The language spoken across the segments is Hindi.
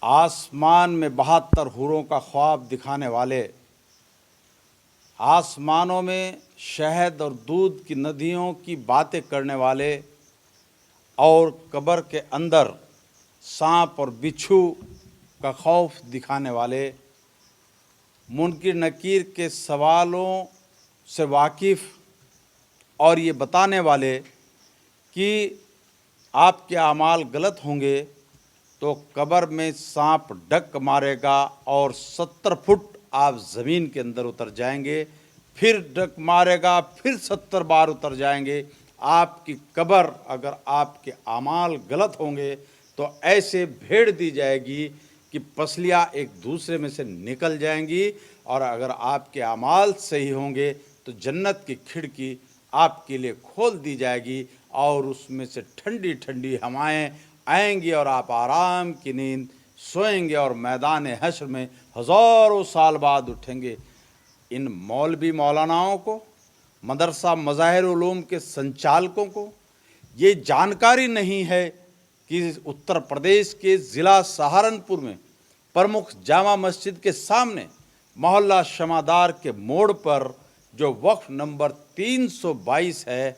आसमान में 72 हूरों का ख्वाब दिखाने वाले, आसमानों में शहद और दूध की नदियों की बातें करने वाले और कब्र के अंदर सांप और बिच्छू का खौफ दिखाने वाले, मुनकिर नकीर के सवालों से वाकिफ़ और ये बताने वाले कि आपके अमाल गलत होंगे तो कब्र में सांप डक मारेगा और 70 फुट आप ज़मीन के अंदर उतर जाएंगे, फिर डक मारेगा, फिर 70 बार उतर जाएंगे। आपकी कब्र अगर आपके अमाल गलत होंगे तो ऐसे भेड़ दी जाएगी कि पसलियाँ एक दूसरे में से निकल जाएंगी, और अगर आपके अमाल सही होंगे तो जन्नत की खिड़की आपके लिए खोल दी जाएगी और उसमें से ठंडी ठंडी हवाएं आएंगी और आप आराम की नींद सोएंगे और मैदान हश्र में हज़ारों साल बाद उठेंगे। इन मौलवी मौलानाओं को, मदरसा मज़ाहिर उलूम के संचालकों को ये जानकारी नहीं है कि उत्तर प्रदेश के ज़िला सहारनपुर में प्रमुख जामा मस्जिद के सामने मोहल्ला शमादार के मोड़ पर जो वक्फ नंबर 322 है,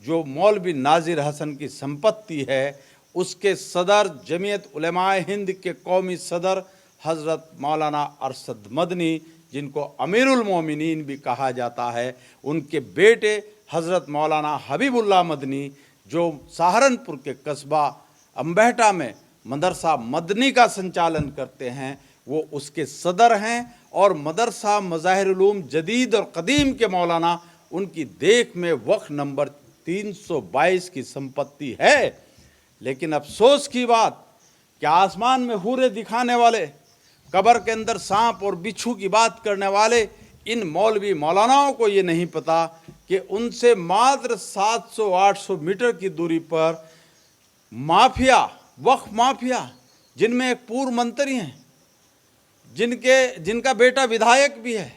जो मौलवी नाजिर हसन की संपत्ति है, उसके सदर जमीयत उलमाए हिंद के कौमी सदर हज़रत मौलाना अरशद मदनी, जिनको अमीरुल मोमिनीन भी कहा जाता है, उनके बेटे हज़रत मौलाना हबीबुल्लाह मदनी, जो सहारनपुर के कस्बा अम्बेहटा में मदरसा मदनी का संचालन करते हैं, वो उसके सदर हैं और मदरसा मज़ाहिर उलूम जदीद और कदीम के मौलाना, उनकी देख में वक्फ नंबर 322 की संपत्ति है। लेकिन अफसोस की बात कि आसमान में हूरे दिखाने वाले, कब्र के अंदर सांप और बिच्छू की बात करने वाले इन मौलवी मौलानाओं को ये नहीं पता कि उनसे मात्र 700-800 मीटर की दूरी पर माफिया, वक्फ माफिया, जिनमें एक पूर्व मंत्री हैं, जिनका बेटा विधायक भी है,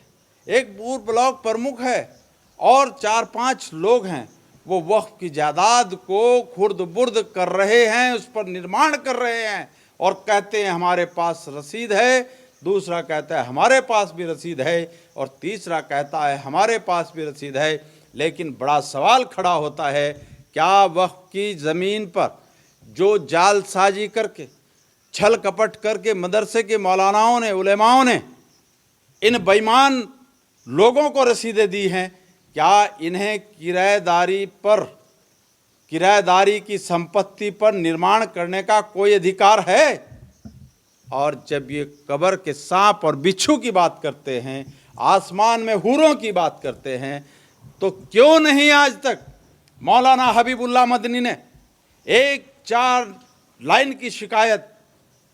एक पूर्व ब्लॉक प्रमुख है और 4-5 लोग हैं, वो वक्फ की जायदाद को खुर्द बुर्द कर रहे हैं, उस पर निर्माण कर रहे हैं और कहते हैं हमारे पास रसीद है, दूसरा कहता है हमारे पास भी रसीद है और तीसरा कहता है हमारे पास भी रसीद है। लेकिन बड़ा सवाल खड़ा होता है, क्या वक्फ की ज़मीन पर जो जालसाजी करके, छल कपट करके मदरसे के मौलानाओं ने, उलेमाओं ने इन बेईमान लोगों को रसीदें दी हैं, क्या इन्हें किराएदारी की संपत्ति पर निर्माण करने का कोई अधिकार है? और जब ये कब्र के सांप और बिच्छू की बात करते हैं, आसमान में हूरों की बात करते हैं, तो क्यों नहीं आज तक मौलाना हबीबुल्लाह मदनी ने 1-4 लाइन की शिकायत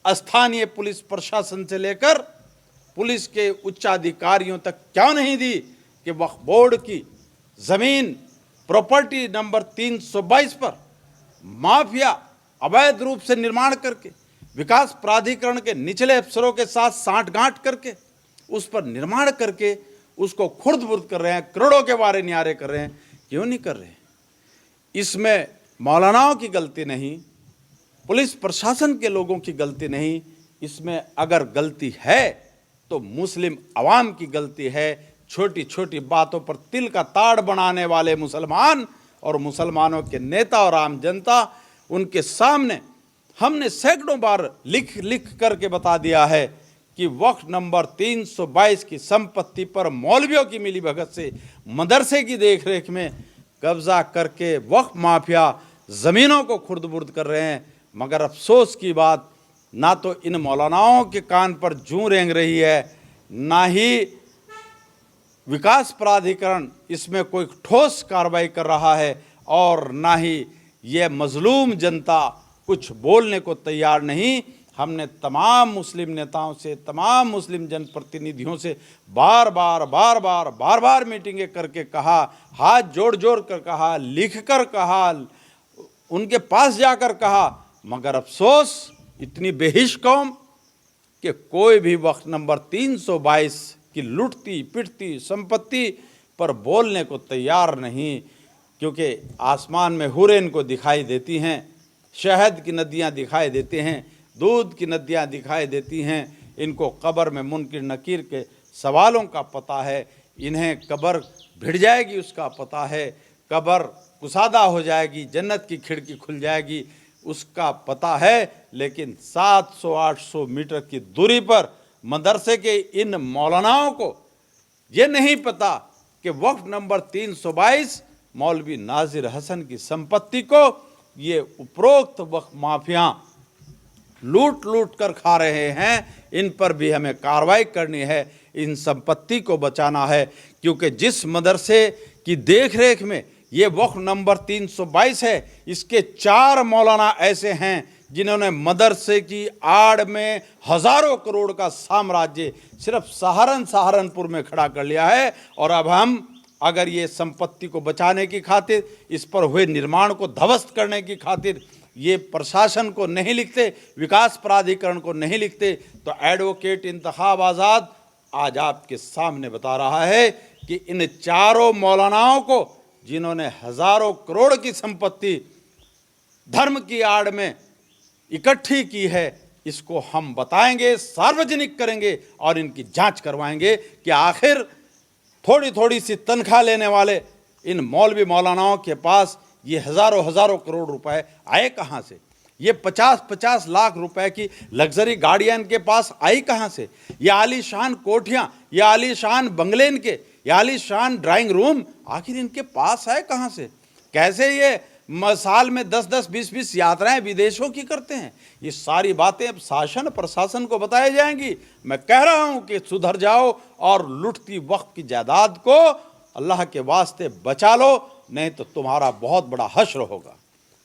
स्थानीय पुलिस प्रशासन से लेकर पुलिस के उच्चाधिकारियों तक क्यों नहीं दी कि वक्फ बोर्ड की ज़मीन प्रॉपर्टी नंबर 322 पर माफिया अवैध रूप से निर्माण करके, विकास प्राधिकरण के निचले अफसरों के साथ साठगांठ करके उस पर निर्माण करके उसको खुर्द बुर्द कर रहे हैं, करोड़ों के वारे न्यारे कर रहे हैं? क्यों नहीं कर रहे? इसमें मौलानाओं की गलती नहीं, पुलिस प्रशासन के लोगों की गलती नहीं, इसमें अगर गलती है तो मुस्लिम अवाम की गलती है। छोटी छोटी बातों पर तिल का ताड़ बनाने वाले मुसलमान और मुसलमानों के नेता और आम जनता, उनके सामने हमने सैकड़ों बार लिख करके बता दिया है कि वक्फ नंबर 322 की संपत्ति पर मौलवियों की मिलीभगत से मदरसे की देखरेख में कब्जा करके वक्फ माफिया ज़मीनों को खुर्द बुर्द कर रहे हैं। मगर अफसोस की बात, ना तो इन मौलानाओं के कान पर जूं रेंग रही है, ना ही विकास प्राधिकरण इसमें कोई ठोस कार्रवाई कर रहा है और ना ही ये मजलूम जनता कुछ बोलने को तैयार नहीं। हमने तमाम मुस्लिम नेताओं से, तमाम मुस्लिम जनप्रतिनिधियों से बार बार मीटिंगें करके कहा, हाथ जोड़ कर कहा, लिख कर कहा, उनके पास जाकर कहा, मगर अफसोस इतनी बेहिश कौम कि कोई भी वक्फ नंबर 322 की लुटती पिटती संपत्ति पर बोलने को तैयार नहीं, क्योंकि आसमान में हुरें को दिखाई देती हैं, शहद की नदियां दिखाई देती हैं, दूध की नदियाँ दिखाई देती हैं। इनको कब्र में मुनकिर नकीर के सवालों का पता है, इन्हें कब्र भिड़ जाएगी उसका पता है, कब्र कुसादा हो जाएगी, जन्नत की खिड़की खुल जाएगी उसका पता है। लेकिन 700-800 मीटर की दूरी पर मदरसे के इन मौलानाओं को ये नहीं पता कि वक्फ नंबर 322 मौलवी नाजिर हसन की संपत्ति को ये उपरोक्त वक्फ माफिया लूट लूट कर खा रहे हैं। इन पर भी हमें कार्रवाई करनी है, इन संपत्ति को बचाना है, क्योंकि जिस मदरसे की देखरेख में ये वक्फ नंबर 322 है, इसके 4 मौलाना ऐसे हैं जिन्होंने मदरसे की आड़ में हजारों करोड़ का साम्राज्य सिर्फ सहारनपुर में खड़ा कर लिया है। और अब हम अगर ये संपत्ति को बचाने की खातिर, इस पर हुए निर्माण को ध्वस्त करने की खातिर ये प्रशासन को नहीं लिखते, विकास प्राधिकरण को नहीं लिखते, तो एडवोकेट इंतखाब आज़ाद आज आपके सामने बता रहा है कि इन 4 मौलानाओं को, जिन्होंने हजारों करोड़ की संपत्ति धर्म की आड़ में इकट्ठी की है, इसको हम बताएंगे, सार्वजनिक करेंगे और इनकी जांच करवाएंगे कि आखिर थोड़ी थोड़ी सी तनख्वाह लेने वाले इन मौलवी मौलानाओं के पास ये हजारों करोड़ रुपए आए कहाँ से? ये 50-50 लाख रुपए की लग्जरी गाड़ियां इनके पास आई कहाँ से? ये आलीशान कोठियां, ये आलीशान बंगले इनके, ये आलीशान ड्राइंग रूम आखिर इनके पास आए कहाँ से? कैसे ये साल में 10-10, 20-20 यात्राएं विदेशों की करते हैं? ये सारी बातें अब शासन प्रशासन को बताई जाएंगी। मैं कह रहा हूं कि सुधर जाओ और लुटती वक्त की जायदाद को अल्लाह के वास्ते बचा लो, नहीं तो तुम्हारा बहुत बड़ा हश्र होगा।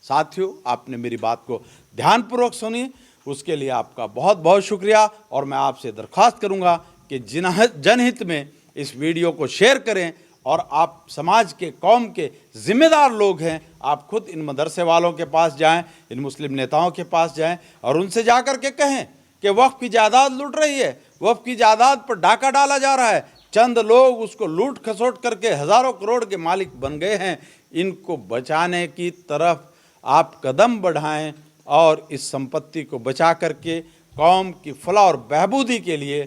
साथियों, आपने मेरी बात को ध्यानपूर्वक सुनी, उसके लिए आपका बहुत बहुत शुक्रिया। और मैं आपसे दरख्वास्त करूंगा कि जनहित में इस वीडियो को शेयर करें, और आप समाज के, कौम के जिम्मेदार लोग हैं, आप खुद इन मदरसे वालों के पास जाएं, इन मुस्लिम नेताओं के पास जाएं और उनसे जाकर के कहें कि वक्फ की जायदाद लूट रही है, वक्फ की जायदाद पर डाका डाला जा रहा है, चंद लोग उसको लूट खसोट करके हजारों करोड़ के मालिक बन गए हैं। इनको बचाने की तरफ आप कदम बढ़ाएं और इस संपत्ति को बचा करके कौम की फलाह और बहबूदी के लिए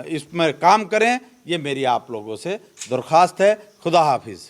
इसमें काम करें। ये मेरी आप लोगों से दरख्वास्त है। खुदा हाफिज़।